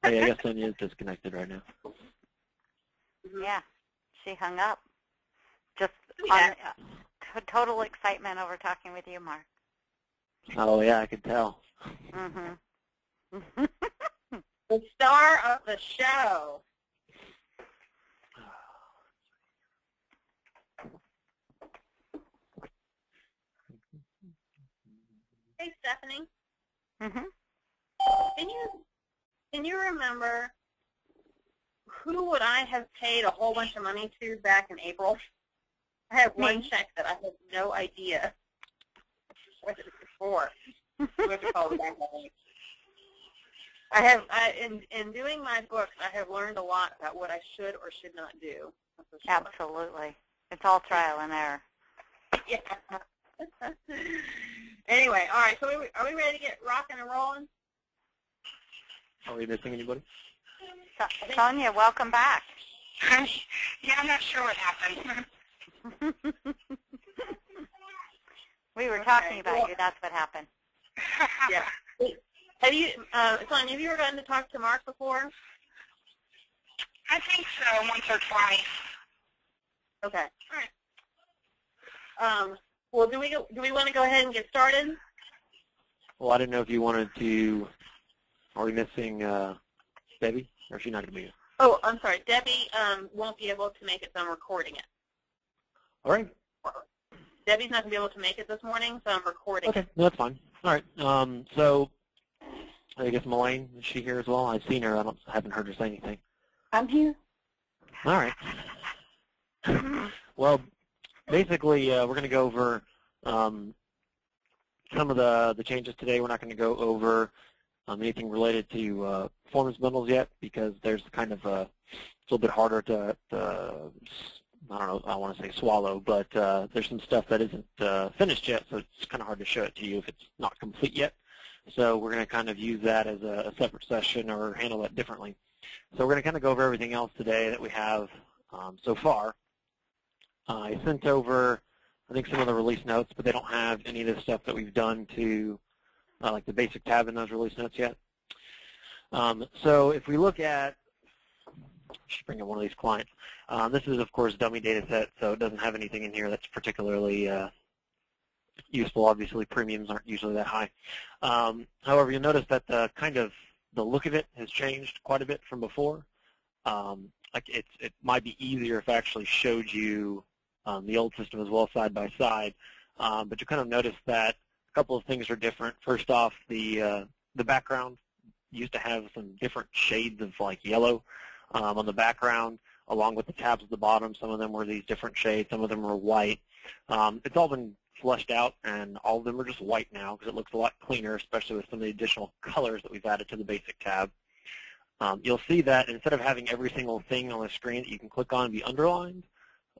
Oh, yeah, I guess Sonia is disconnected right now. Yeah, she hung up. Just Yeah. on total excitement over talking with you, Mark. Oh, yeah, I could tell. Mm-hmm. The star of the show. Hey, Stephanie. Mm-hmm. Can you remember who would I have paid a whole bunch of money to back in April? I have one check that I have no idea what it was for. We have to call it back. In doing my books, I have learned a lot about what I should or should not do. Absolutely. It's all trial and error. Yeah. Anyway, all right, so are we ready to get rocking and rolling? Are we missing anybody? Sonia, welcome back. Yeah, I'm not sure what happened. We were talking about you. That's what happened. Yeah. Have you, Sonia, have you ever gotten to talk to Mark before? I think so, once or twice. Okay. All right. Well, do we want to go ahead and get started? Well, I didn't know if you wanted to. Are we missing Debbie, or is she not going to be here? Oh, I'm sorry. Debbie won't be able to make it, so I'm recording it. All right. Debbie's not going to be able to make it this morning, so I'm recording it. Okay, no, that's fine. All right. So I guess Melaine, is she here as well? I've seen her. I haven't heard her say anything. I'm here. All right. Well, basically, we're going to go over some of the changes today. We're not going to go over anything related to performance bundles yet, because there's kind of it's a little bit harder to I don't know, I want to say swallow, but there's some stuff that isn't finished yet, so it's kind of hard to show it to you if it's not complete yet. So we're going to kind of use that as a separate session or handle that differently. So we're going to kind of go over everything else today that we have so far. I sent over, I think, some of the release notes, but they don't have any of the stuff that we've done to like the basic tab in those release notes yet. So if we look at, I should bring up one of these clients. This is, of course, dummy data set, so it doesn't have anything in here that's particularly useful. Obviously, premiums aren't usually that high. However, you'll notice that the look of it has changed quite a bit from before. Like it might be easier if I actually showed you the old system as well side by side, but you kind of notice that a couple of things are different. First off, the background used to have some different shades of like yellow on the background, along with the tabs at the bottom. Some of them were these different shades. Some of them were white. It's all been flushed out, and all of them are just white now because it looks a lot cleaner, especially with some of the additional colors that we've added to the basic tab. You'll see that instead of having every single thing on the screen that you can click on be underlined,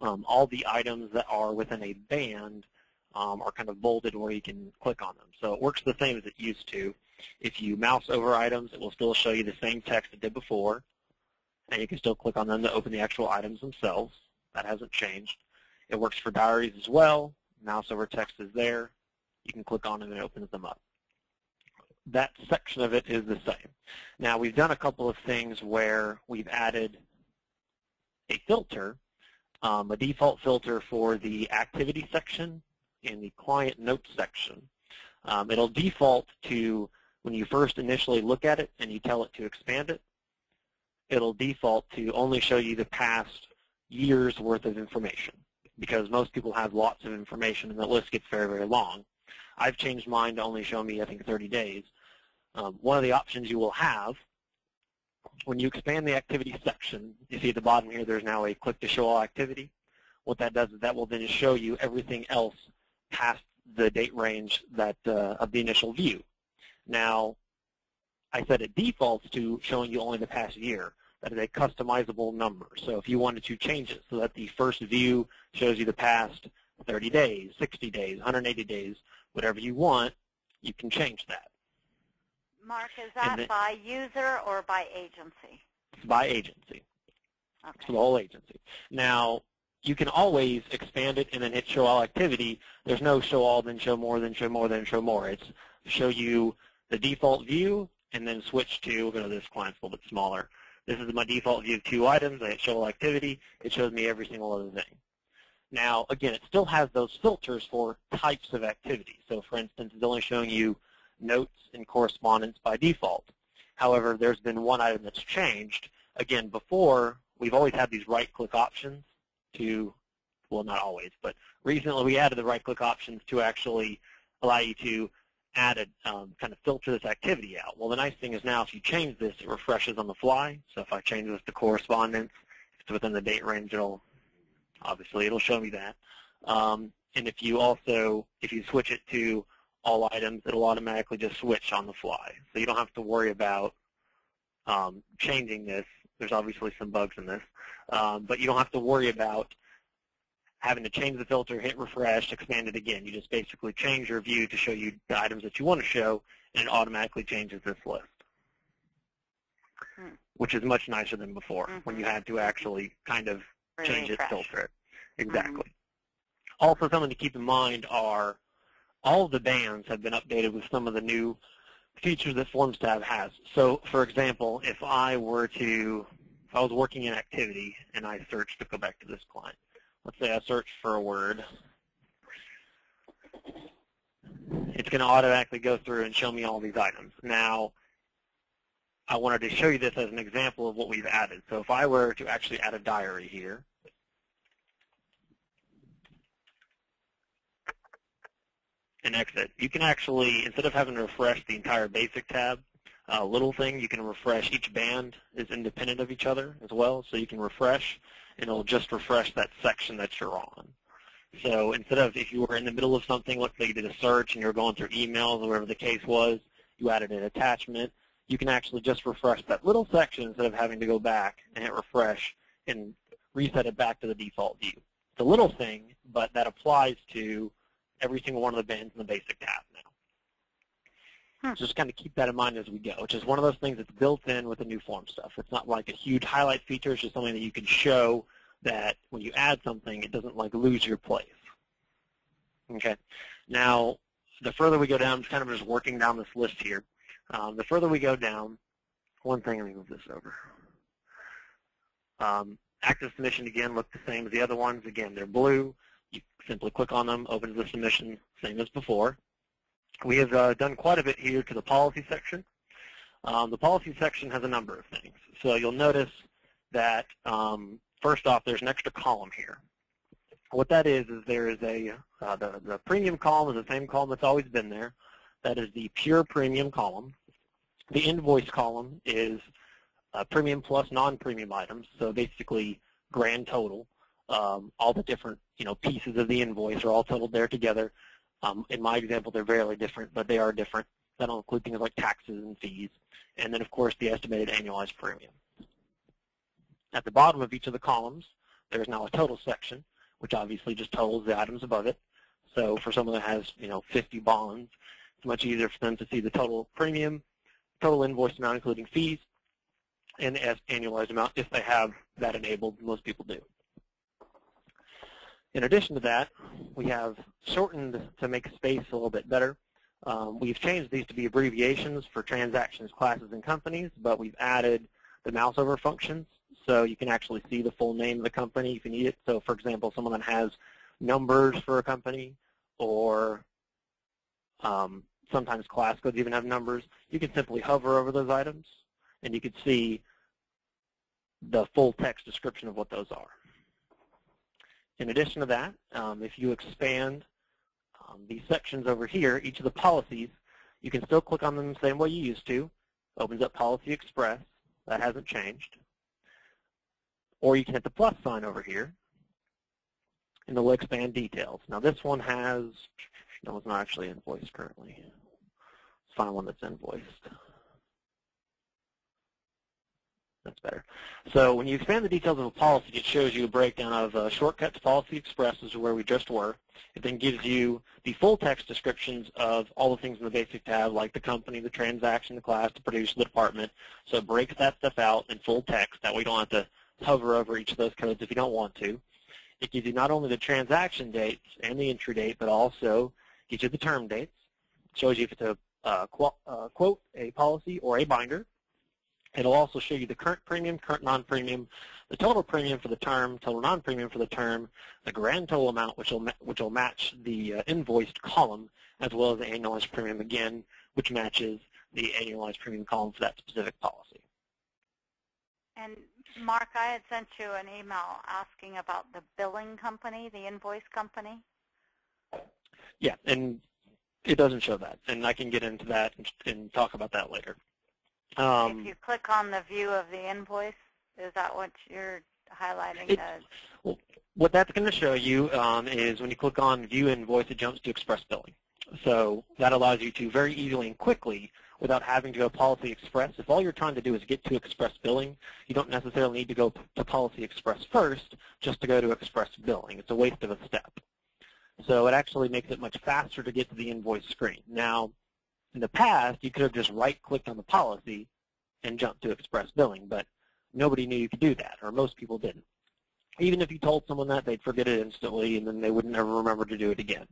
all the items that are within a band are kind of bolded where you can click on them. So it works the same as it used to. If you mouse over items, it will still show you the same text it did before, and you can still click on them to open the actual items themselves. That hasn't changed. It works for diaries as well. Mouse over text is there. You can click on them and it opens them up. That section of it is the same. Now, we've done a couple of things where we've added a filter, a default filter for the activity section in the client notes section. It'll default to, when you first initially look at it and you tell it to expand it, it'll default to only show you the past year's worth of information, because most people have lots of information and the list gets very, very long. I've changed mine to only show me, I think, 30 days. One of the options you will have, when you expand the activity section, you see at the bottom here there's now a click to show all activity. What that does is that will then show you everything else past the date range that of the initial view. Now, I said it defaults to showing you only the past year. That is a customizable number. So if you wanted to change it so that the first view shows you the past 30 days, 60 days, 180 days, whatever you want, you can change that. Mark, is that by user or by agency? It's by agency. Okay. It's for the whole agency. Now, you can always expand it and then hit show all activity. There's no show all, then show more, then show more, then show more. It's show you the default view and then switch to, we'll go to this client's a little bit smaller. This is my default view of 2 items. I hit show all activity. It shows me every single other thing. Now, again, it still has those filters for types of activity. So, for instance, it's only showing you notes and correspondence by default. However, there's been one item that's changed. Again, before, we've always had these right-click options to, well, not always, but recently we added the right-click options to actually allow you to add a kind of filter this activity out. Well, the nice thing is now if you change this, it refreshes on the fly. So if I change this to correspondence, if it's within the date range, it'll show me that. And if you switch it to all items, it'll automatically just switch on the fly. So you don't have to worry about changing this. There's obviously some bugs in this, but you don't have to worry about having to change the filter, hit refresh, expand it again. You just basically change your view to show you the items that you want to show, and it automatically changes this list, which is much nicer than before when you had to actually kind of change it, filter it. Exactly. Also, something to keep in mind are all of the bands have been updated with some of the new features that Forms tab has. So, for example, if I was working in activity and I searched to go back to this client, let's say I search for a word, it's going to automatically go through and show me all these items. Now, I wanted to show you this as an example of what we've added. So if I were to actually add a diary here, and exit, you can actually, instead of having to refresh the entire basic tab, little thing, you can refresh. Each band is independent of each other as well, so you can refresh, and it'll just refresh that section that you're on. So instead of, if you were in the middle of something, let's say you did a search and you're going through emails or whatever the case was, you added an attachment, you can actually just refresh that little section instead of having to go back and hit refresh and reset it back to the default view. It's a little thing, but that applies to every single one of the bands in the basic tab now. So just kind of keep that in mind as we go. It's just one of those things that's built in with the new form stuff. It's not like a huge highlight feature. It's just something that you can show that when you add something, it doesn't like lose your place. Okay. Now, the further we go down, I'm kind of just working down this list here. The further we go down, one thing, let me move this over. Active submission, again, look the same as the other ones. Again, they're blue. You simply click on them, opens the submission, same as before. We have done quite a bit here to the policy section. The policy section has a number of things. So you'll notice that, first off, there's an extra column here. What that is there is the premium column is the same column that's always been there. That is the pure premium column. The invoice column is premium plus non-premium items, so basically grand total. All the different pieces of the invoice are all totaled there together. In my example, they're very different, but they are different. That'll include things like taxes and fees. And then, of course, the estimated annualized premium. At the bottom of each of the columns, there's now a total section, which obviously just totals the items above it. So for someone that has 50 bonds, it's much easier for them to see the total premium, total invoice amount including fees, and the annualized amount if they have that enabled. Most people do. In addition to that, we have shortened to make space a little bit better. We've changed these to be abbreviations for transactions, classes, and companies, but we've added the mouse over functions so you can actually see the full name of the company if you need it. So, for example, someone that has numbers for a company or sometimes class codes even have numbers, you can simply hover over those items and you can see the full text description of what those are. In addition to that, if you expand these sections over here, each of the policies, you can still click on them the same way you used to. Opens up Policy Express. That hasn't changed. Or you can hit the plus sign over here, and it'll expand details. Now this one has, no, it's not actually invoiced currently. Let's find one that's invoiced. That's better. So when you expand the details of a policy, it shows you a breakdown of shortcuts, Policy Express, is where we just were. It then gives you the full text descriptions of all the things in the basic tab, like the company, the transaction, the class, the producer, the department. So it breaks that stuff out in full text. That way you don't have to hover over each of those codes if you don't want to. It gives you not only the transaction dates and the entry date, but also gives you the term dates. It shows you if it's a quote, a policy, or a binder. It'll also show you the current premium, current non-premium, the total premium for the term, total non-premium for the term, the grand total amount, which will match the invoiced column, as well as the annualized premium again, which matches the annualized premium column for that specific policy. And Mark, I had sent you an email asking about the billing company, the invoice company. Yeah, and it doesn't show that, and I can get into that and talk about that later. If you click on the view of the invoice, is that what you're highlighting? Well, what that's going to show you is when you click on View Invoice, it jumps to Express Billing. So that allows you to very easily and quickly, without having to go Policy Express. If all you're trying to do is get to Express Billing, you don't necessarily need to go to Policy Express first just to go to Express Billing. It's a waste of a step. So it actually makes it much faster to get to the invoice screen. Now, in the past, you could have just right-clicked on the policy and jumped to Express Billing, but nobody knew you could do that, or most people didn't. Even if you told someone that, they'd forget it instantly, and then they would never remember to do it again.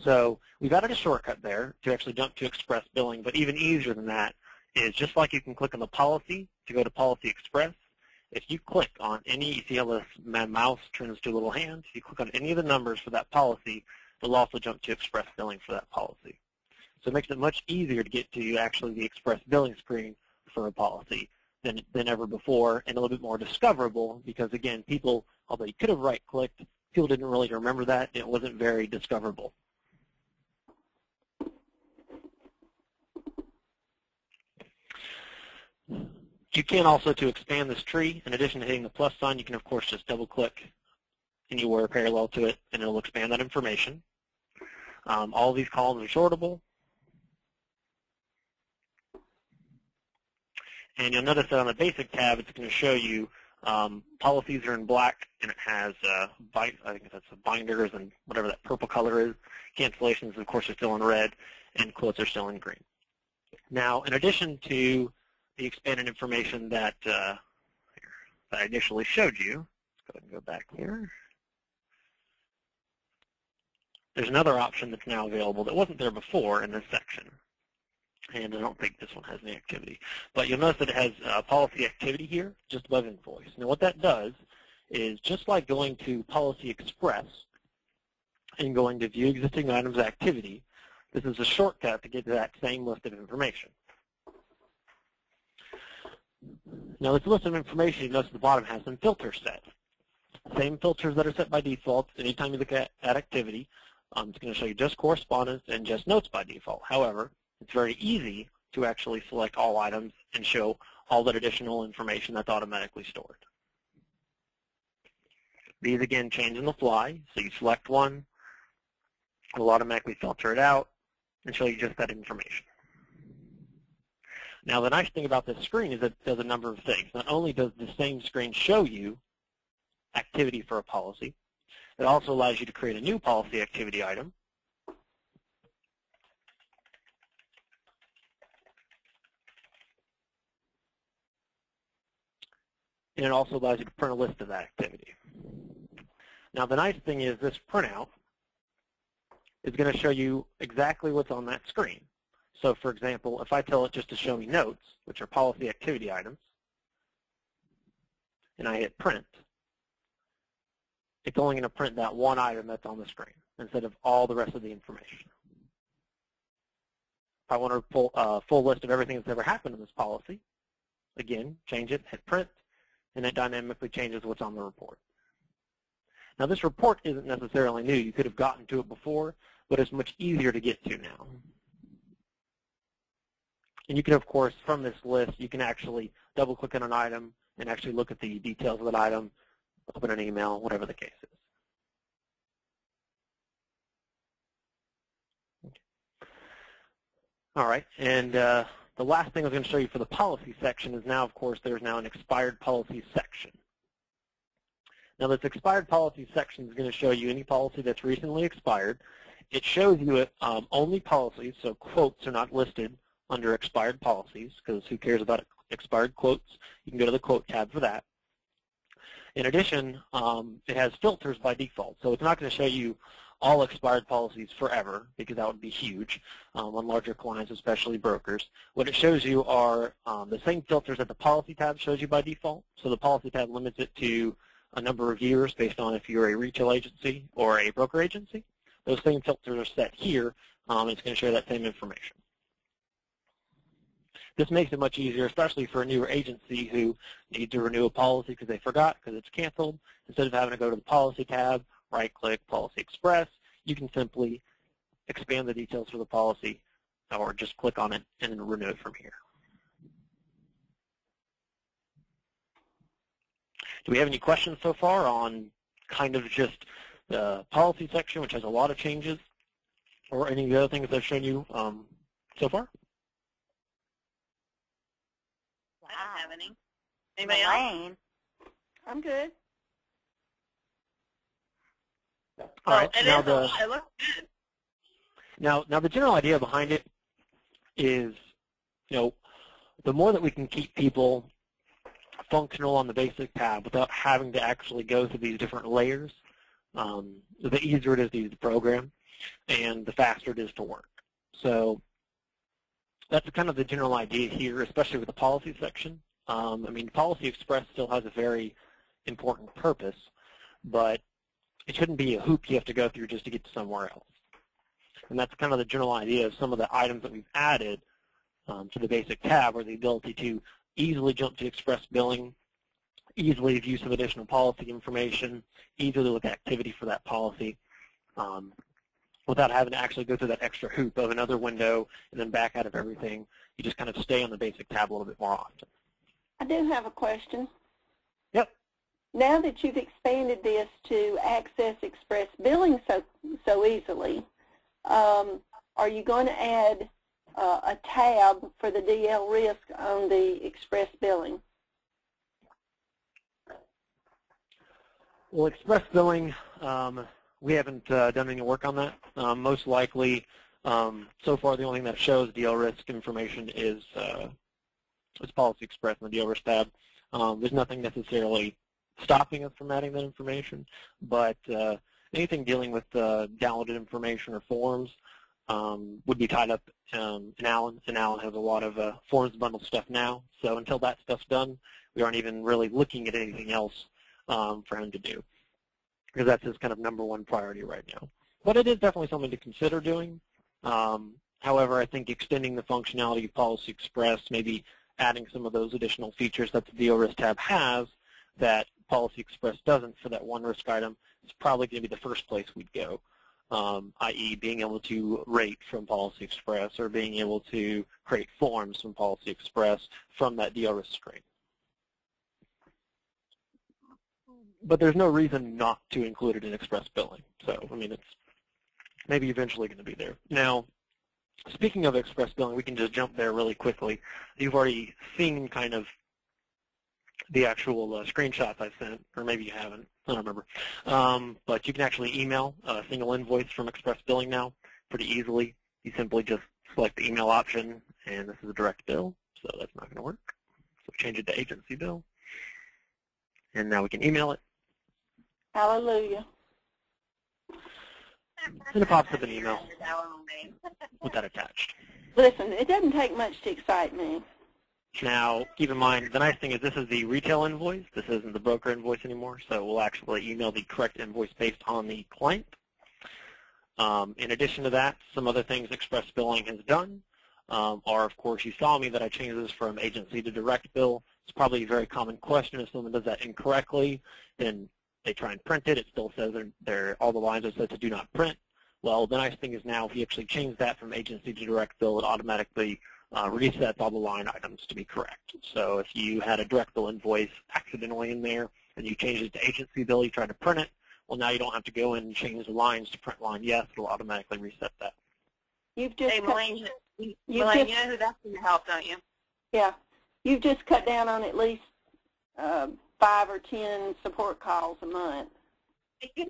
So we've added a shortcut there to actually jump to Express Billing, but even easier than that is just like you can click on the policy to go to Policy Express. If you click on any, you see how the mouse turns to little hands? If you click on any of the numbers for that policy, it'll also jump to Express Billing for that policy. So it makes it much easier to get to actually the Express Billing screen for a policy than ever before, and a little bit more discoverable because, again, people, although you could have right-clicked, people didn't really remember that. It wasn't very discoverable. You can also, to expand this tree, in addition to hitting the plus sign, you can, of course, just double-click anywhere parallel to it, and it'll expand that information. All of these columns are sortable. And you'll notice that on the Basic tab, it's going to show you policies are in black, and it has, I think that's the binders and whatever that purple color is. Cancellations, of course, are still in red, and quotes are still in green. Now, in addition to the expanded information that I initially showed you, let's go ahead and go back here. There's another option that's now available that wasn't there before in this section. And I don't think this one has any activity. But you'll notice that it has policy activity here, just above invoice. Now what that does is, just like going to Policy Express and going to View Existing Items Activity, this is a shortcut to get to that same list of information. Now this list of information, you notice at the bottom, has some filters set. Same filters that are set by default. Anytime you look at activity, it's going to show you just correspondence and just notes by default. However, it's very easy to actually select all items and show all that additional information that's automatically stored. These, again, change on the fly. So you select one, it'll automatically filter it out and show you just that information. Now, the nice thing about this screen is that it does a number of things. Not only does the same screen show you activity for a policy, it also allows you to create a new policy activity item. And it also allows you to print a list of that activity. Now, the nice thing is this printout is going to show you exactly what's on that screen. So, for example, if I tell it just to show me notes, which are policy activity items, and I hit print, it's only going to print that one item that's on the screen instead of all the rest of the information. If I want to pull a full list of everything that's ever happened in this policy, again, change it, hit print, and it dynamically changes what's on the report. Now, this report isn't necessarily new. You could have gotten to it before, but it's much easier to get to now. And you can, of course, from this list, you can actually double-click on an item and actually look at the details of that item, open an email, whatever the case is. Okay. All right, and the last thing I was going to show you for the policy section is now, of course, there's now an expired policy section. Now, this expired policy section is going to show you any policy that's recently expired. It shows you only policies, so quotes are not listed under expired policies, because who cares about expired quotes? You can go to the quote tab for that. In addition, it has filters by default, so it's not going to show you all expired policies forever, because that would be huge on larger clients, especially brokers. What it shows you are the same filters that the policy tab shows you by default. So the policy tab limits it to a number of years based on if you're a retail agency or a broker agency. Those same filters are set here. It's going to show that same information. This makes it much easier, especially for a newer agency who needs to renew a policy because they forgot because it's canceled. Instead of having to go to the policy tab, right-click Policy Express, you can simply expand the details for the policy or just click on it and then renew it from here. Do we have any questions so far on kind of just the policy section, which has a lot of changes, or any of the other things I've shown you so far? I don't have any. Anybody else? I'm good. All right. It looks good. Now the general idea behind it is, the more that we can keep people functional on the basic tab without having to actually go through these different layers, the easier it is to use the program and the faster it is to work. So that's kind of the general idea here, especially with the policy section. Policy Express still has a very important purpose, but it shouldn't be a hoop you have to go through just to get to somewhere else. And that's kind of the general idea of some of the items that we've added to the basic tab, or the ability to easily jump to Express Billing, easily view some additional policy information, easily look at activity for that policy, without having to actually go through that extra hoop of another window and then back out of everything. You just kind of stay on the basic tab a little bit more often. I do have a question. Yep. Now that you've expanded this to access Express Billing so easily, are you going to add a tab for the DL risk on the Express Billing? Well, Express Billing, we haven't done any work on that. Most likely, so far the only thing that shows DL risk information is Policy Express in the DL risk tab. There's nothing necessarily stopping us from adding that information, but anything dealing with downloaded information or forms would be tied up in Allen, and Allen has a lot of forms bundle stuff now. So until that stuff's done, we aren't even really looking at anything else for him to do, because that's his kind of #1 priority right now. But it is definitely something to consider doing. However, I think extending the functionality of Policy Express, maybe adding some of those additional features that the DL risk tab has that Policy Express doesn't for that one risk item, is probably going to be the first place we'd go, i.e. being able to rate from Policy Express or being able to create forms from Policy Express from that DL risk screen. But there's no reason not to include it in Express Billing. So, it's maybe eventually going to be there. Now, speaking of Express Billing, we can just jump there really quickly. You've already seen kind of the actual screenshots I sent, or maybe you haven't. I don't remember. But you can actually email a single invoice from Express Billing now pretty easily. You simply just select the email option, and this is a direct bill, so that's not going to work. So change it to agency bill. And now we can email it. Hallelujah. And it pops up an email with that attached. Listen, it doesn't take much to excite me. Now, keep in mind, the nice thing is this is the retail invoice. This isn't the broker invoice anymore, so we'll actually email the correct invoice based on the client. In addition to that, some other things Express Billing has done are, of course, you saw me that I changed this from agency to direct bill. It's probably a very common question. If someone does that incorrectly, then they try and print it. It still says all the lines are set to do not print. Well, the nice thing is now if you actually change that from agency to direct bill, it automatically resets all the line items to be correct. So if you had a direct bill invoice accidentally in there and you changed it to agency bill, you try to print it, well, now you don't have to go in and change the lines to print line yes. It'll automatically reset that. You've just Hey, Maureen, you know who that's going to help, don't you? Yeah. You've just cut down on at least 5 or 10 support calls a month. Yeah,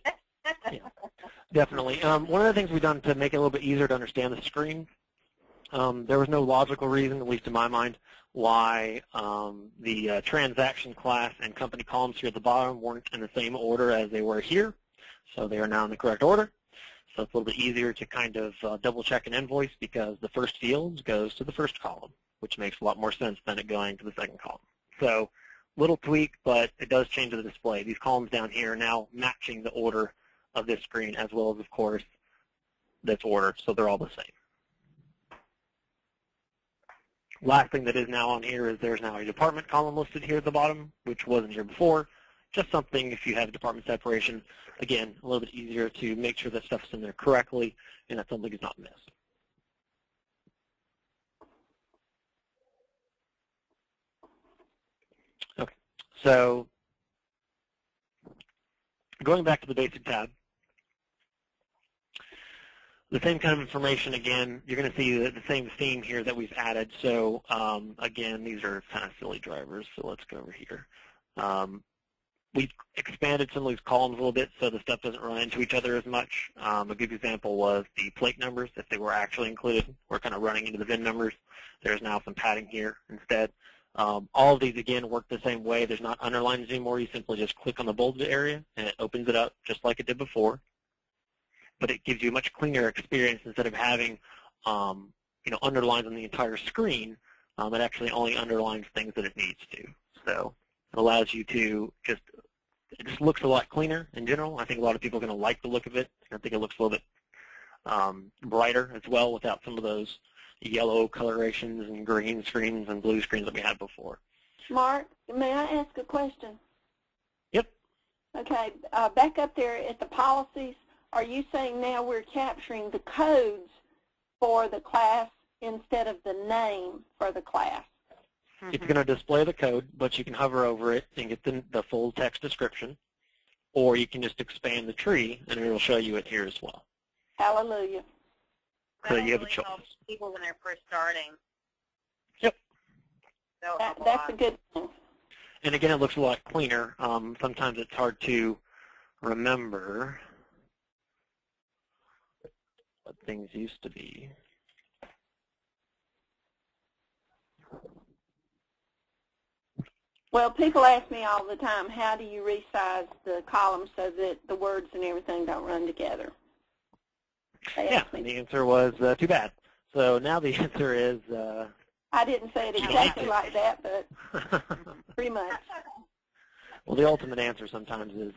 definitely. One of the things we've done to make it a little bit easier to understand the screen, there was no logical reason, at least in my mind, why the transaction class and company columns here at the bottom weren't in the same order as they were here. So they are now in the correct order. So it's a little bit easier to kind of double check an invoice because the first field goes to the first column, which makes a lot more sense than it going to the second column. So little tweak, but it does change the display. These columns down here are now matching the order of this screen as well as, of course, this order, so they're all the same. Last thing that is now on here is there's now a department column listed here at the bottom, which wasn't here before. Just something if you have department separation, again, a little bit easier to make sure that stuff's in there correctly and that something is not missed. Okay, so going back to the basic tab, the same kind of information again, you're going to see the same theme here that we've added. So again, these are kind of silly drivers, so let's go over here. We've expanded some of these columns a little bit so the stuff doesn't run into each other as much. A good example was the plate numbers. If they were actually included, we're kind of running into the VIN numbers. There's now some padding here instead. All of these, again, work the same way. There's not underlines anymore. You simply just click on the bolded area, and it opens it up just like it did before. But it gives you a much cleaner experience instead of having underlines on the entire screen. It actually only underlines things that it needs to. So it allows you to it just looks a lot cleaner in general. I think a lot of people are going to like the look of it. I think it looks a little bit brighter as well without some of those yellow colorations and green screens and blue screens that we had before. Mark, may I ask a question? Yep. Okay, back up there at the policies, are you saying now we're capturing the codes for the class instead of the name for the class? It's going to display the code, but you can hover over it and get the full text description, or you can just expand the tree, and it will show you it here as well. Hallelujah. So you have a really choice. helps people when they're first starting. Yep. That's a good thing. And again, it looks a lot cleaner. Sometimes it's hard to remember what things used to be. Well, people ask me all the time, how do you resize the columns so that the words and everything don't run together? Yeah, and the answer was too bad. So now the answer is... I didn't say it exactly like that, but pretty much. Well, the ultimate answer sometimes is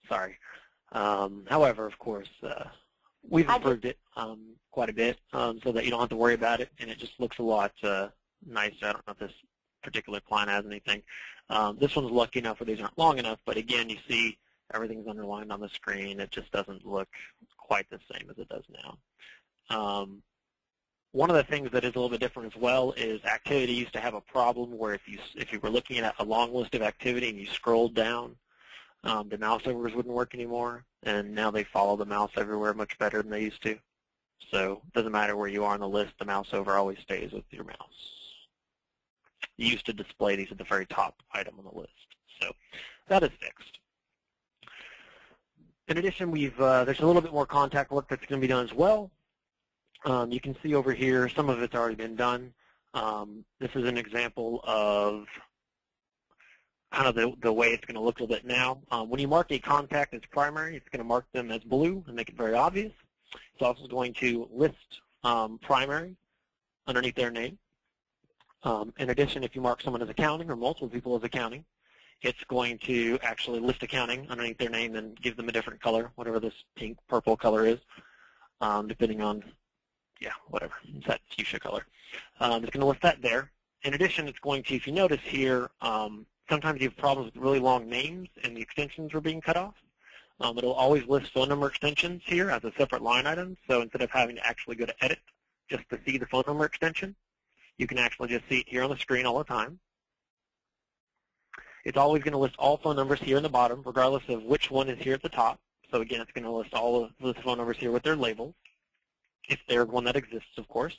sorry. However, of course, we've improved it quite a bit so that you don't have to worry about it, and it just looks a lot nicer. I don't know if this particular client has anything. This one's lucky enough where these aren't long enough, but again, you see everything's underlined on the screen. It just doesn't look quite the same as it does now. One of the things that is a little bit different as well is activity used to have a problem where if you were looking at a long list of activity and you scrolled down, the mouse overs wouldn't work anymore, and now they follow the mouse everywhere much better than they used to. So it doesn't matter where you are on the list, the mouse over always stays with your mouse. You used to display these at the very top item on the list. So that is fixed. In addition, there's a little bit more contact work that's going to be done as well. You can see over here, some of it's already been done. This is an example of kind of the way it's going to look a little bit now. When you mark a contact as primary, it's going to mark them as blue and make it very obvious. It's also going to list primary underneath their name. In addition, if you mark someone as accounting or multiple people as accounting, it's going to actually list accounting underneath their name and give them a different color, whatever this pink, purple color is, depending on, yeah, whatever, it's that fuchsia color. It's going to list that there. In addition, it's going to, if you notice here, sometimes you have problems with really long names and the extensions are being cut off. It'll always list phone number extensions here as a separate line item. So instead of having to actually go to edit just to see the phone number extension, you can actually just see it here on the screen all the time. It's always going to list all phone numbers here in the bottom, regardless of which one is here at the top. So again, it's going to list all of the phone numbers here with their labels, if there's one that exists, of course.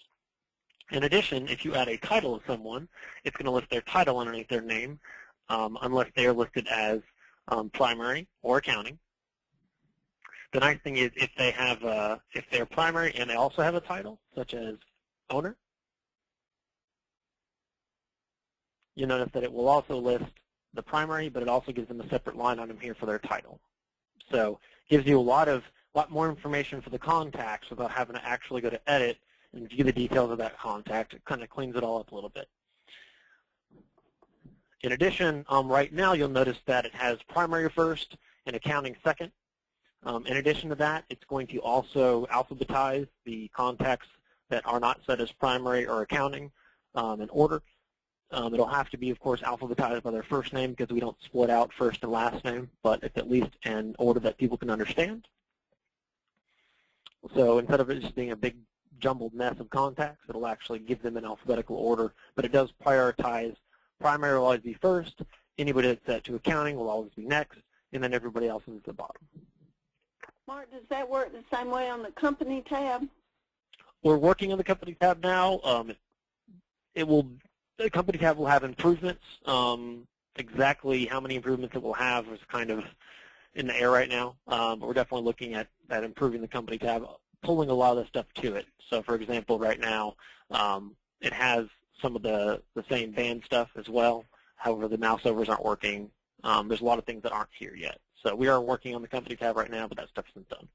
In addition, if you add a title of someone, it's going to list their title underneath their name, unless they are listed as primary or accounting. The nice thing is if they're primary and they also have a title, such as owner, you'll notice that it will also list the primary, but it also gives them a separate line item here for their title. So it gives you a lot of a lot more information for the contacts without having to actually go to edit and view the details of that contact. It kind of cleans it all up a little bit. In addition, right now you'll notice that it has primary first and accounting second. In addition to that, it's going to also alphabetize the contacts that are not set as primary or accounting in order. It'll have to be, of course, alphabetized by their first name because we don't split out first and last name, but it's at least in order that people can understand. So instead of it just being a big jumbled mess of contacts, it'll actually give them in alphabetical order, but it does prioritize primary will always be first, anybody that's set to accounting will always be next, and then everybody else is at the bottom. Mark, does that work the same way on the company tab? We're working on the company tab now. The company tab will have improvements. Exactly how many improvements it will have is kind of in the air right now, but we're definitely looking at improving the company tab, pulling a lot of the stuff to it. So, for example, right now, it has some of the same band stuff as well. However, the mouse overs aren't working. There's a lot of things that aren't here yet. So we are working on the company tab right now, but that stuff isn't done.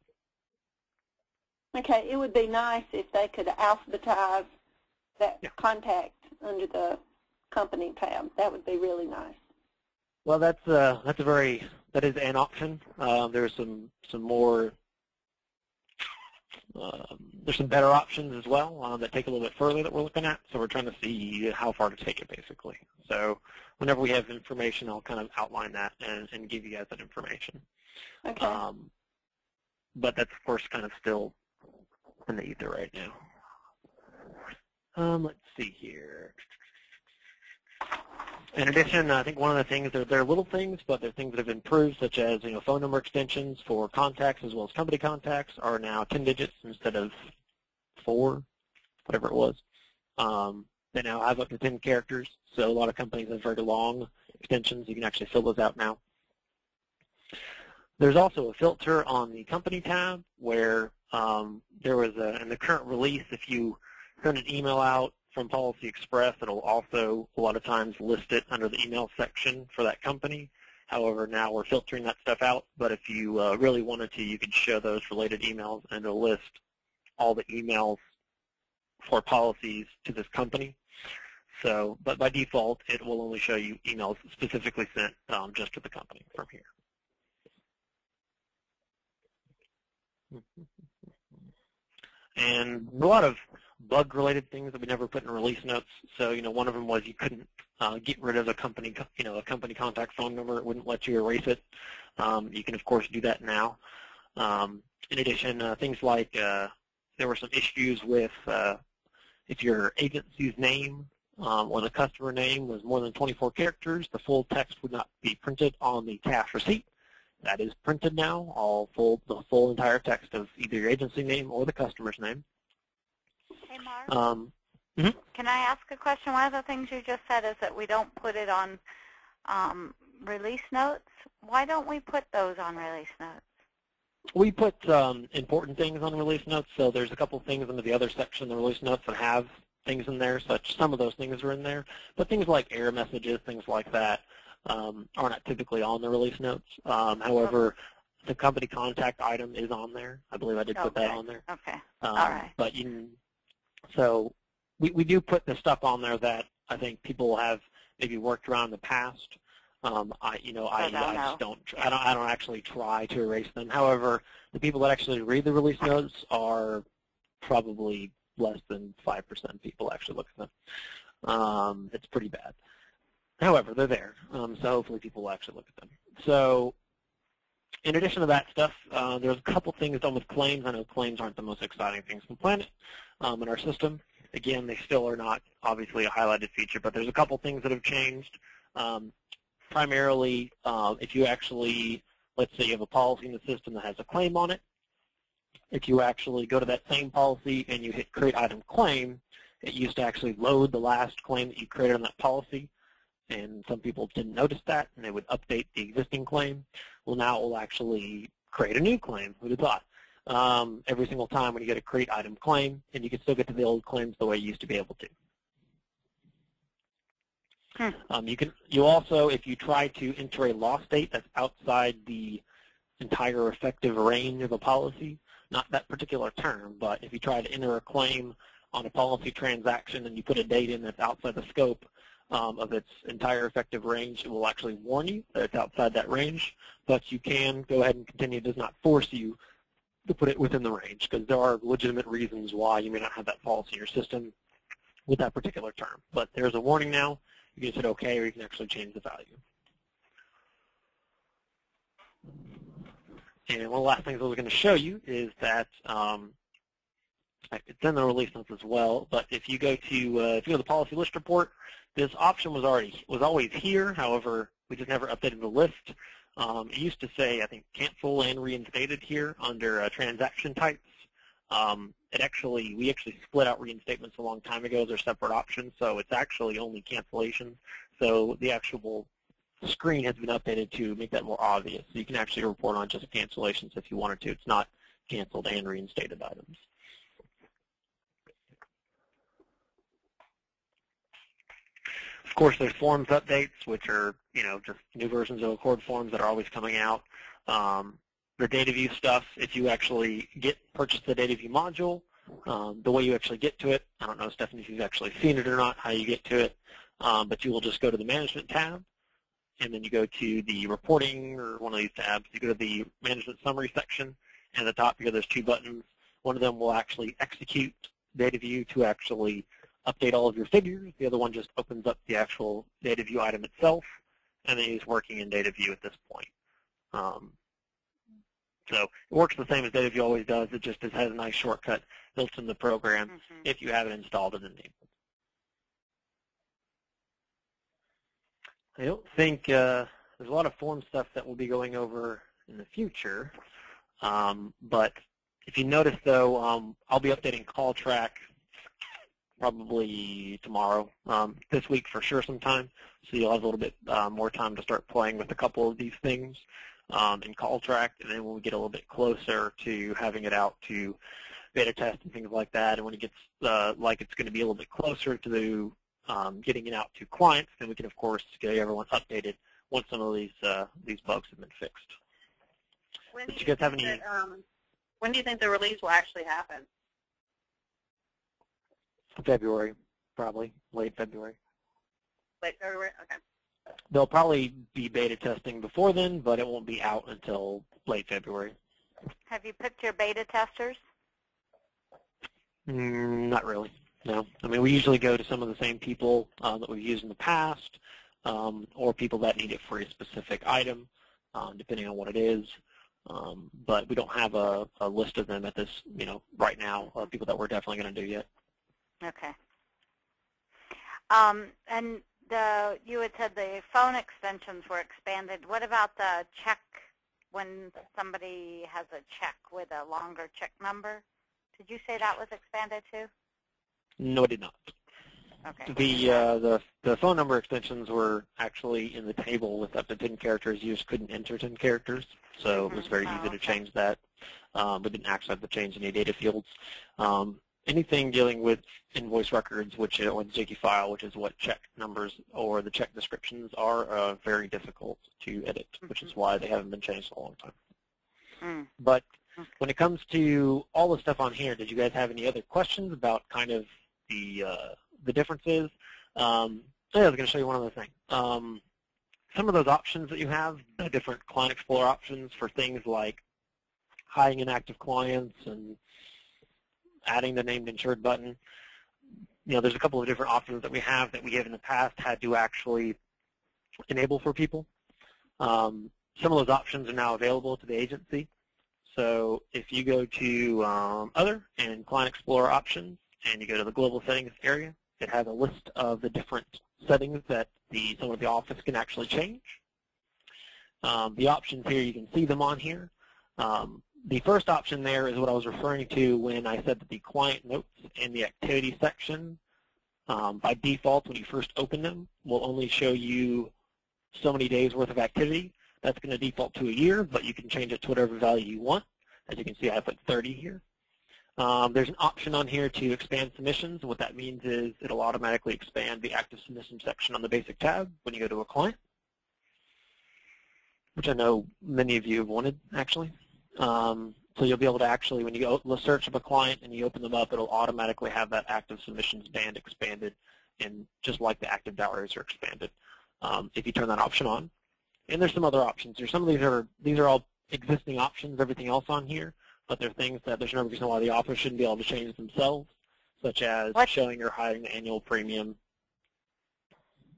Okay, it would be nice if they could alphabetize that contact under the company tab. That would be really nice. Well, that is an option. There's some more. There's some better options as well that take a little bit further that we're looking at. So we're trying to see how far to take it, basically. So whenever we have information, I'll kind of outline that and give you guys that information. Okay. But that's, of course, kind of still in the ether right now. Let's see here. In addition, I think one of the things, they're little things, but they're things that have improved, such as phone number extensions for contacts as well as company contacts are now 10 digits instead of 4, whatever it was. They now have up to 10 characters, so a lot of companies have very long extensions. You can actually fill those out now. There's also a filter on the company tab where there was in the current release, if you send an email out from Policy Express, it'll also a lot of times list it under the email section for that company. However, now we're filtering that stuff out, but if you really wanted to, you could show those related emails and it'll list all the emails for policies to this company. So, but by default, it will only show you emails specifically sent just to the company from here. And a lot of bug-related things that we never put in release notes. So, one of them was you couldn't get rid of a company, a company contact phone number. It wouldn't let you erase it. You can, of course, do that now. In addition, things like there were some issues with if your agency's name or the customer name was more than 24 characters, the full text would not be printed on the cash receipt. That is printed now, the full entire text of either your agency name or the customer's name. Hey, Mark. Can I ask a question? One of the things you just said is that we don't put it on release notes. Why don't we put those on release notes? We put important things on release notes, so there's a couple things under the other section of the release notes that have things in there, such some of those things are in there. But things like error messages, things like that, are not typically on the release notes. However, the company contact item is on there. I believe I did put that on there. Okay. All right. But so we do put the stuff on there that I think people have maybe worked around in the past. I just don't actually try to erase them. However, the people that actually read the release notes are probably less than 5% of people actually look at them. It's pretty bad. However, they're there, so hopefully people will actually look at them. So in addition to that stuff, there's a couple things done with claims. I know claims aren't the most exciting things on the planet in our system. Again, they still are not obviously a highlighted feature, but there's a couple things that have changed. Primarily, if you actually, let's say you have a policy in the system that has a claim on it, if you actually go to that same policy and you hit Create Item Claim, it used to actually load the last claim that you created on that policy, and some people didn't notice that, and they would update the existing claim. Well, now it will actually create a new claim. Who'd have thought? Every single time when you get a Create Item Claim, and you can still get to the old claims the way you used to be able to. You also, if you try to enter a loss date that's outside the entire effective range of a policy, not that particular term, but if you try to enter a claim on a policy transaction and you put a date in that's outside the scope of its entire effective range, it will actually warn you that it's outside that range, but you can go ahead and continue. It does not force you to put it within the range, because there are legitimate reasons why you may not have that policy in your system with that particular term. But there's a warning now. You can just hit OK, or you can actually change the value. And one of the last things I was going to show you is that it's in the release notes as well. But if you go to the policy list report, this option was always here. However, we just never updated the list. It used to say, I think, cancel and reinstated here under transaction types. We actually split out reinstatements a long time ago. They're separate options, so it's actually only cancellations. So the actual screen has been updated to make that more obvious. So you can actually report on just cancellations if you wanted to. It's not canceled and reinstated items. Of course, there's forms updates, which are, just new versions of Accord forms that are always coming out. The data view stuff, if you actually purchase the data view module, the way you actually get to it, I don't know, Stephanie, if you've actually seen it or not, how you get to it, but you will just go to the Management tab, and then you go to the Reporting, or one of these tabs. You go to the Management Summary section, and at the top here there's two buttons. One of them will actually execute data view to actually update all of your figures. The other one just opens up the actual data view item itself, and then it's working in data view at this point. So it works the same as data view always does. It just has a nice shortcut built in the program if you have it installed and enabled. I don't think there's a lot of form stuff that we'll be going over in the future, but if you notice, though, I'll be updating CallTrack probably tomorrow, this week for sure sometime, so you'll have a little bit more time to start playing with a couple of these things in CallTrack, and then when we get a little bit closer to having it out to beta test and things like that, and when it gets like it's going to be a little bit closer to the getting it out to clients, then we can, of course, get everyone updated once some of these bugs have been fixed. When do you think the release will actually happen? February, probably, late February. Late February, okay. They'll probably be beta testing before then, but it won't be out until late February. Have you picked your beta testers? Not really, no. I mean, we usually go to some of the same people that we've used in the past, or people that need it for a specific item, depending on what it is. But we don't have a list of them at this, right now, people that we're definitely going to do yet. Okay. And you had said the phone extensions were expanded. What about the check, when somebody has a check with a longer check number? Did you say that was expanded too? No, I did not. Okay. The phone number extensions were actually in the table with up to 10 characters. You just couldn't enter 10 characters, so it was very easy to change that. We didn't actually have to change any data fields. Anything dealing with invoice records, or the JICI file, which is what check numbers or the check descriptions are, very difficult to edit, which is why they haven't been changed in a long time. But when it comes to all the stuff on here, did you guys have any other questions about kind of the differences? I was going to show you one other thing. Some of those options that you have, the different Client Explorer options for things like hiding inactive clients and adding the named insured button. There's a couple of different options that we have in the past had to actually enable for people. Some of those options are now available to the agency. So if you go to Other and Client Explorer options, and you go to the Global Settings area, it has a list of the different settings that someone at the office can actually change. The options here, you can see them on here. The first option there is what I was referring to when I said that the client notes in the activity section, by default, when you first open them, will only show you so many days worth of activity. That's going to default to a year, but you can change it to whatever value you want. As you can see, I put 30 here. There's an option on here to expand submissions. What that means is it'll automatically expand the active submission section on the basic tab when you go to a client. which I know many of you have wanted, actually. So you'll be able to actually, when you go search up a client and you open them up, it'll automatically have that active submissions band expanded, and just like the active diaries are expanded. If you turn that option on, and there's some other options. Some of these are all existing options, everything else on here, but they're things that there's no reason why the author shouldn't be able to change themselves, such as showing or hiding the annual premium.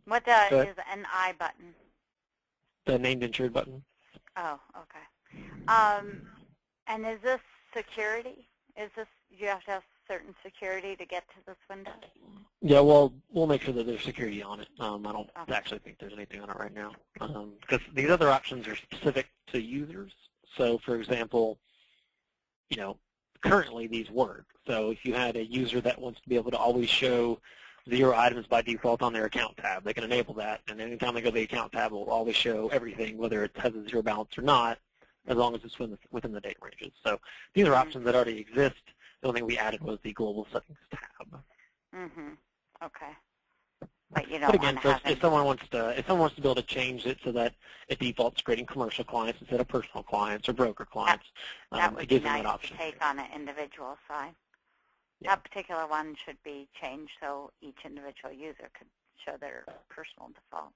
What is an I button? The named insured button. Oh, okay. And is this security? Is this, you have to have certain security to get to this window? Yeah, well, we'll make sure that there's security on it. I don't actually think there's anything on it right now, because these other options are specific to users. So, for example, currently these work. So if you had a user that wants to be able to always show 0 items by default on their account tab, they can enable that, and anytime they go to the account tab, it will always show everything, whether it has a 0 balance or not, as long as it's within the date ranges. So these are options that already exist. The only thing we added was the global settings tab. Okay. But you don't again, want to have if someone wants to be able to change it so that it defaults creating commercial clients instead of personal clients or broker clients, that would it gives be nice them that option. to take on an individual side. Yeah. That particular one should be changed so each individual user could show their personal default.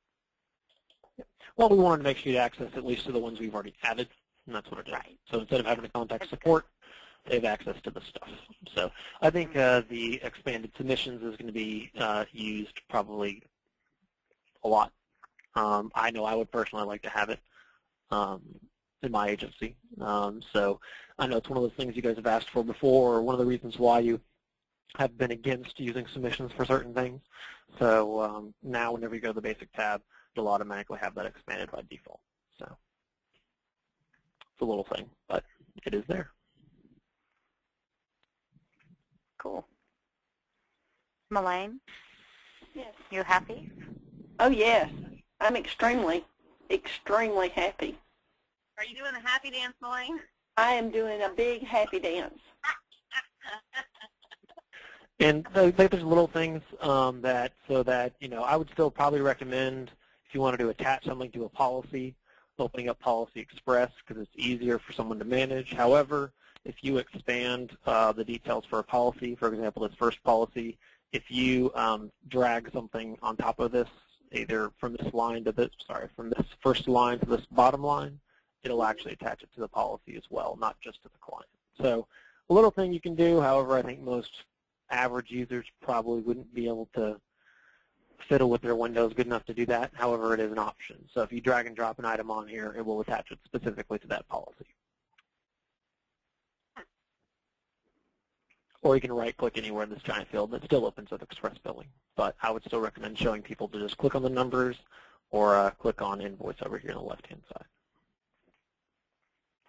Well, we wanted to make sure you access at least to the ones we've already added, and that's what it is. Right. So instead of having to contact support, they have access to the stuff. So I think the expanded submissions is going to be used probably a lot. I know I would personally like to have it in my agency. So I know it's one of those things you guys have asked for before, or one of the reasons why you have been against using submissions for certain things. So now whenever you go to the basic tab, it'll automatically have that expanded by default. So it's a little thing, but it is there. Cool. Melaine? Yes. You happy? Oh, yes. I'm extremely, extremely happy. Are you doing a happy dance, Melaine? I am doing a big happy dance. And there's little things that I would still probably recommend if you wanted to attach something to a policy, opening up Policy Express because it's easier for someone to manage. However, if you expand the details for a policy, for example, this first policy, if you drag something on top of this, either from this line to this, from this first line to this bottom line, it'll actually attach it to the policy as well, not just to the client. So a little thing you can do. However, I think most average users probably wouldn't be able to fiddle with their windows good enough to do that. However, it is an option. So if you drag and drop an item on here, it will attach it specifically to that policy. Or you can right-click anywhere in this giant field, and it still opens up Express Billing. But I would still recommend showing people to just click on the numbers or click on Invoice over here on the left-hand side.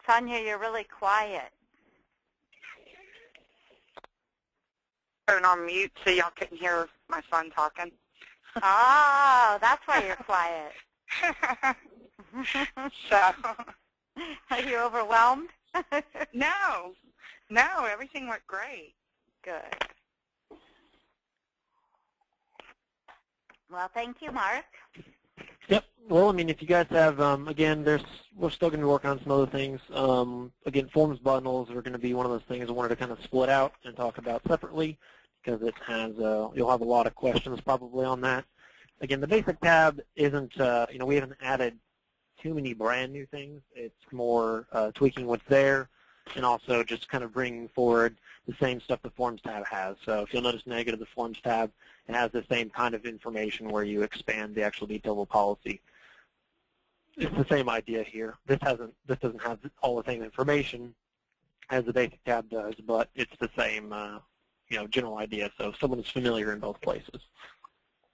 Sonia, you're really quiet. Turn on mute so y'all couldn't hear my son talking. Oh, that's why you're quiet. So. Are you overwhelmed? No, everything went great. Good. Well, thank you, Mark. Yep. Well, I mean, if you guys have, again, we're still going to be working on some other things. Again, forms bundles are going to be one of those things I wanted to kind of split out and talk about separately because it has, you'll have a lot of questions probably on that. Again, the basic tab isn't, we haven't added too many brand new things. It's more tweaking what's there and also just kind of bringing forward the same stuff the Forms tab has. So if you'll notice negative, the Forms tab, it has the same kind of information where you expand the actual detail of the policy. It's the same idea here. This doesn't have all the same information as the basic tab does, but it's the same general idea. So someone is familiar in both places.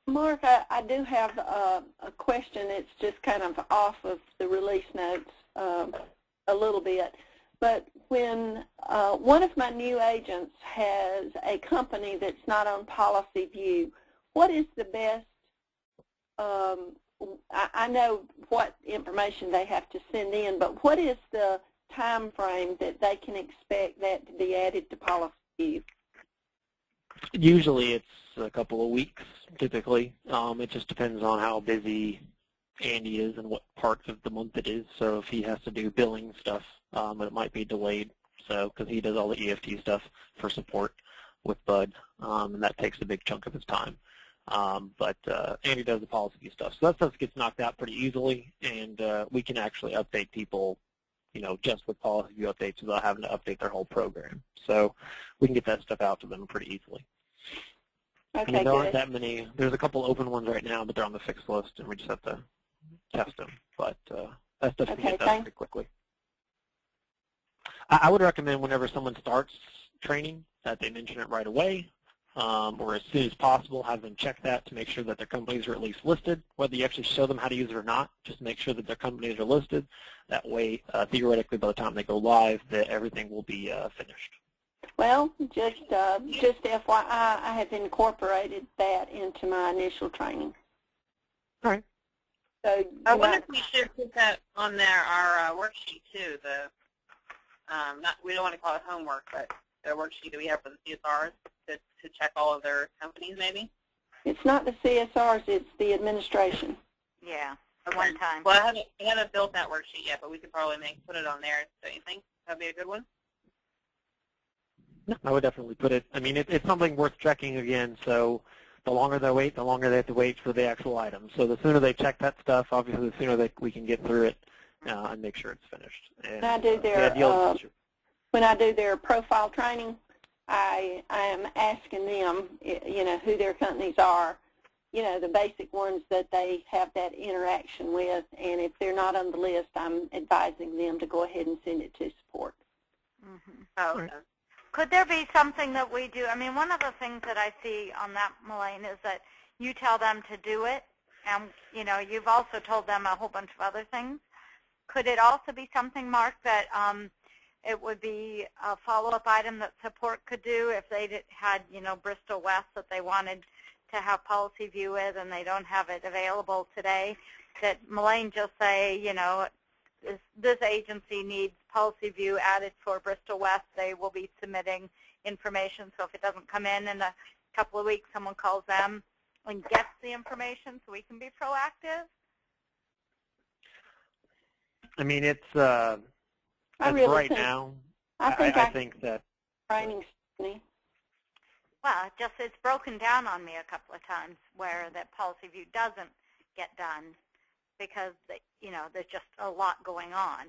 Mark, I do have a question. It's just kind of off of the release notes a little bit. But when one of my new agents has a company that's not on Policy View, what is the best, I know what information they have to send in, but what is the time frame that they can expect that to be added to Policy View? Usually it's a couple of weeks, typically. It just depends on how busy Andy is and what part of the month it is. So if he has to do billing stuff, it might be delayed. So because he does all the EFT stuff for support with Bud, and that takes a big chunk of his time. But Andy does the policy view stuff. So that stuff gets knocked out pretty easily, and we can actually update people, just with policy view updates without having to update their whole program. So we can get that stuff out to them pretty easily. Okay, I mean, there aren't good. that many. There's a couple open ones right now, but they're on the fixed list, and we just have to test them. But that stuff can get done pretty quickly. I would recommend whenever someone starts training that they mention it right away, or as soon as possible, have them check that to make sure that their companies are at least listed. Whether you actually show them how to use it or not, just make sure that their companies are listed. That way, theoretically, by the time they go live, that everything will be finished. Well, just FYI, I have incorporated that into my initial training. All right. So I wonder if we should put that on there, our worksheet too. We don't want to call it homework, but the worksheet that we have for the CSRs to check all of their companies, maybe. It's not the CSRs; it's the administration. Yeah, Okay. one time. Well, I haven't built that worksheet yet, but we could probably put it on there. Don't you think that'd be a good one? No, I would definitely put it. I mean, it's something worth checking again. So the longer they wait, the longer they have to wait for the actual items. So the sooner they check that stuff, obviously, the sooner we can get through it and make sure it's finished. And When I do their profile training, I am asking them, who their companies are, the basic ones that they have that interaction with, and if they're not on the list, I'm advising them to go ahead and send it to support. Mm-hmm. Oh, okay. Could there be something that we do? I mean, one of the things that I see on that, Melaine, is that you tell them to do it, and, you've also told them a whole bunch of other things. Could it also be something, Mark, that it would be a follow-up item that support could do if they had, Bristol West that they wanted to have policy view with and they don't have it available today, that Melaine just say, this agency needs policy view added for Bristol West. They will be submitting information. So if it doesn't come in a couple of weeks, someone calls them and gets the information so we can be proactive. I mean, it's right now. I think that training. Well, it's broken down on me a couple of times where that policy view doesn't get done because there's just a lot going on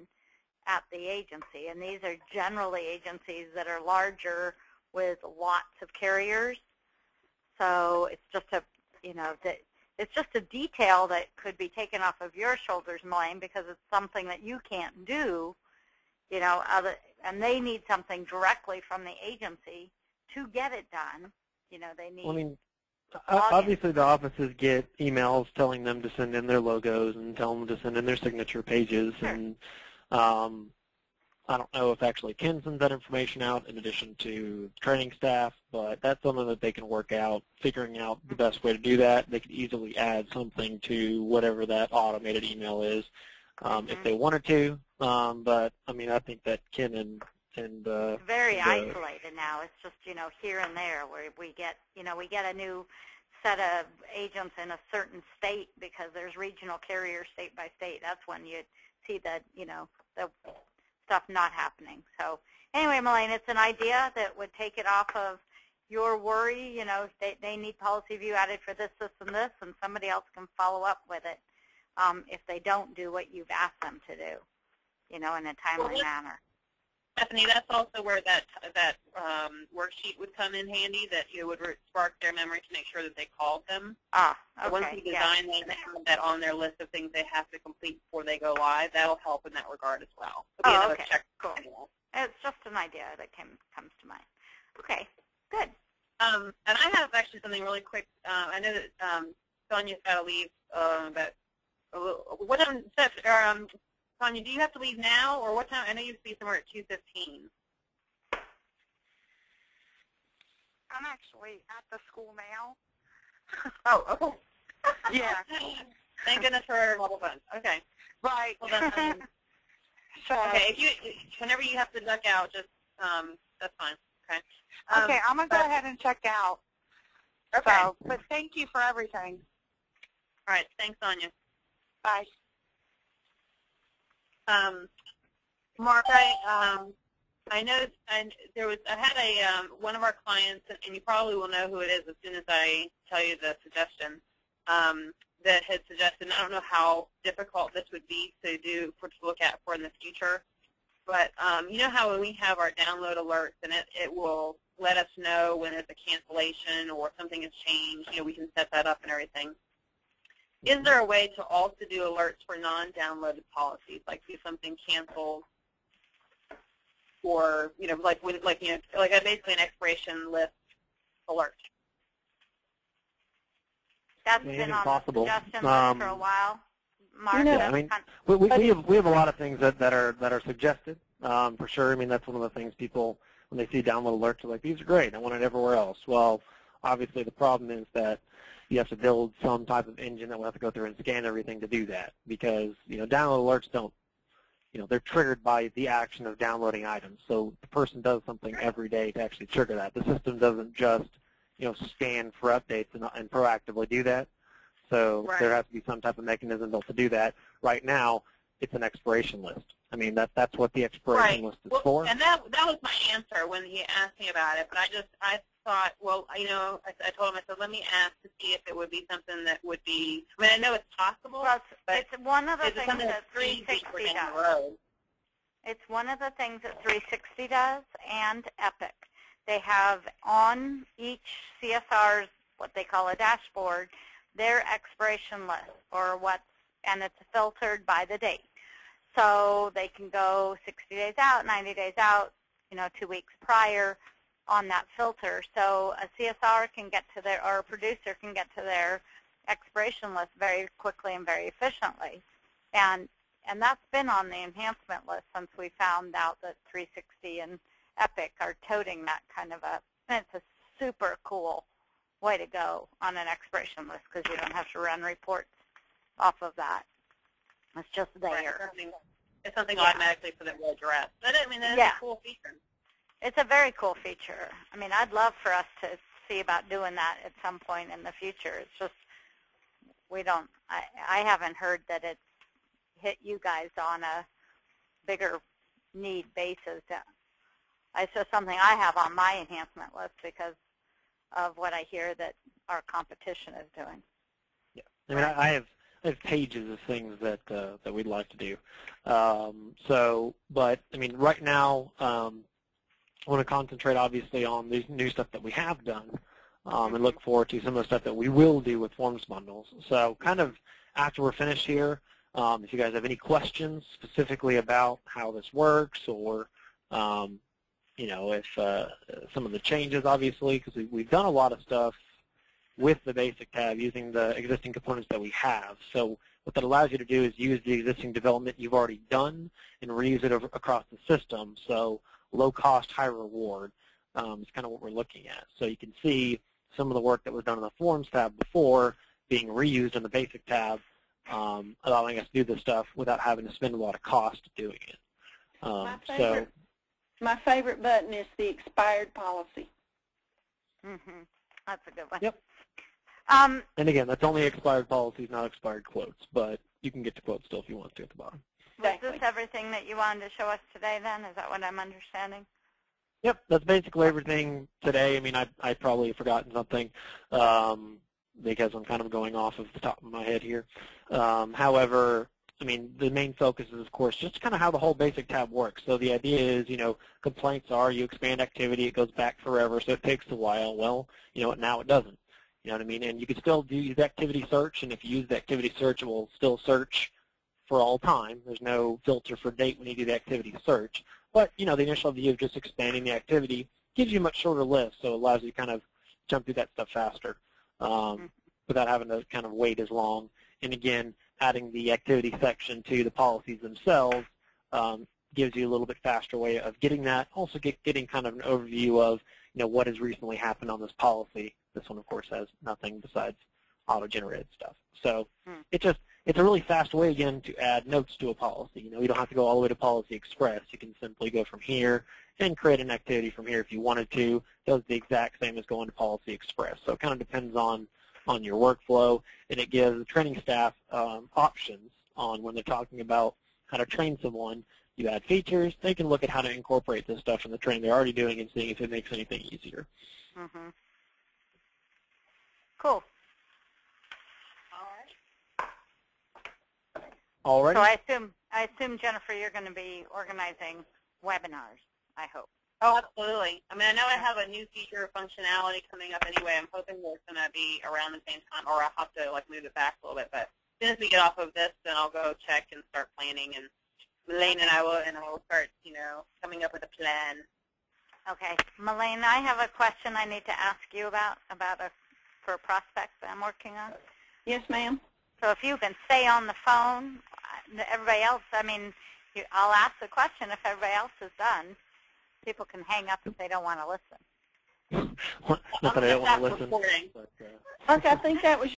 at the agency, and these are generally agencies that are larger with lots of carriers. So it's just it's just a detail that could be taken off of your shoulders, Melaine, because it's something that you can't do, and they need something directly from the agency to get it done. They need. Well, I mean, obviously the offices get emails telling them to send in their logos and tell them to send in their signature pages, Sure. and I don't know if actually Ken sends that information out in addition to training staff, but that's something that they can work out, figuring out the best way to do that. They could easily add something to whatever that automated email is if they wanted to, but I mean, I think that Ken and it's very isolated now. It's just here and there where we get a new set of agents in a certain state because there's regional carriers state by state. That's when you see that the stuff not happening. So anyway, Melaine, it's an idea that would take it off of your worry. They need policy view added for this, this, and this, and somebody else can follow up with it if they don't do what you've asked them to do, in a timely manner. Stephanie, that's also where that worksheet would come in handy, that it would spark their memory to make sure that they called them. Okay. Once we design that on their list of things they have to complete before they go live, that'll help in that regard as well. Okay, cool. It's just an idea that comes to mind. Okay, good. And I have actually something really quick. I know that Sonia's got to leave, but what time, Sonia, do you have to leave now, or what time? I know you have to be somewhere at 2:15. I'm actually at the school now. Oh, okay. Yeah. Thank goodness for mobile phones. Okay. Right. Well, then, so, okay. Whenever you have to duck out, just that's fine. Okay. Okay, I'm gonna go ahead and check out. Okay. So, but thank you for everything. All right. Thanks, Sonia. Bye. Mark, I know I had one of our clients, and you probably will know who it is as soon as I tell you the suggestion, that had suggested, and I don't know how difficult this would be to look at for in the future, but you know how when we have our download alerts and it will let us know when there's a cancellation or something has changed, we can set that up and everything. Is there a way to also do alerts for non-downloaded policies, like if something canceled, or basically an expiration list alert? That's been on possible. the suggestion list for a while. Mark, yeah, I mean, we have a lot of things that are suggested for sure. I mean, that's one of the things people, when they see download alerts, are like, these are great. I want it everywhere else. Well, obviously the problem is that you have to build some type of engine that will have to go through and scan everything to do that, because download alerts don't, they're triggered by the action of downloading items. So the person does something every day to actually trigger that. The system doesn't just scan for updates and proactively do that. So there has to be some type of mechanism built to do that. Right now, it's an expiration list. I mean, that's what the expiration list is for. And that was my answer when he asked me about it. But I thought, well, I told him, I said, let me ask to see if it would be something that would be, I mean, I know it's possible, well, but it's one of the things that 360 does. It's one of the things that 360 does, and Epic. They have on each CSR's, what they call a dashboard, their expiration list, and it's filtered by the date. So they can go 60 days out, 90 days out, 2 weeks prior on that filter. So a CSR can get to their, or a producer can get to their expiration list very quickly and very efficiently. And that's been on the enhancement list since we found out that 360 and Epic are toting that kind of and it's a super cool way to go on an expiration list, because you don't have to run reports off of that. It's just there. Right. It's something automatically so that we'll address. But I mean, that's a cool feature. It's a very cool feature. I mean, I'd love for us to see about doing that at some point in the future. It's just I haven't heard that it's hit you guys on a bigger need basis. It's just something I have on my enhancement list because of what I hear that our competition is doing. Yeah, I mean, I have pages of things that we'd like to do. But I mean, right now, I want to concentrate obviously on the new stuff that we have done, and look forward to some of the stuff that we will do with forms bundles. So, kind of after we're finished here, if you guys have any questions specifically about how this works, or if some of the changes, obviously, because we've done a lot of stuff with the basic tab using the existing components that we have. So what that allows you to do is use the existing development you've already done and reuse it across the system. So low cost, high reward is kind of what we're looking at. So you can see some of the work that was done in the Forms tab before being reused in the basic tab, allowing us to do this stuff without having to spend a lot of cost doing it. My favorite button is the expired policy. That's a good one. Yep. And again, that's only expired policies, not expired quotes, but you can get to quotes still if you want to at the bottom. Exactly. Was this everything that you wanted to show us today then? Is that what I'm understanding? Yep, that's basically everything today. I mean, I probably have forgotten something because I'm kind of going off of the top of my head here. However, I mean, the main focus is, of course, just kind of how the whole basic tab works. So the idea is, complaints are you expand activity, it goes back forever, so it takes a while. Well, now it doesn't. You know what I mean? And you can still use activity search, and if you use the activity search, it will still search for all time. There's no filter for date when you do the activity search. But, the initial view of just expanding the activity gives you a much shorter list, so it allows you to kind of jump through that stuff faster without having to kind of wait as long. And again, adding the activity section to the policies themselves gives you a little bit faster way of getting that. Also getting kind of an overview of, what has recently happened on this policy. This one, of course, has nothing besides auto-generated stuff. So it's a really fast way, again, to add notes to a policy. You don't have to go all the way to Policy Express. You can simply go from here and create an activity from here if you wanted to. It does the exact same as going to Policy Express. So it kind of depends on on your workflow, and it gives the training staff options on when they're talking about how to train someone. You add features, they can look at how to incorporate this stuff in the training they're already doing and seeing if it makes anything easier. Mm-hmm. Cool. All right. So I assume, Jennifer, you're going to be organizing webinars, I hope. Oh, absolutely. I mean, I know I have a new feature or functionality coming up anyway. I'm hoping it's going to be around the same time, or I'll have to like move it back a little bit. But as soon as we get off of this, then I'll go check and start planning. And Melaine and I will start, coming up with a plan. Okay, Melaine, I have a question I need to ask you about for a prospect that I'm working on. Yes, ma'am. So if you can stay on the phone, everybody else, I mean, I'll ask the question if everybody else is done. People can hang up if they don't want to listen. Not that I don't want to listen. Look, I think that was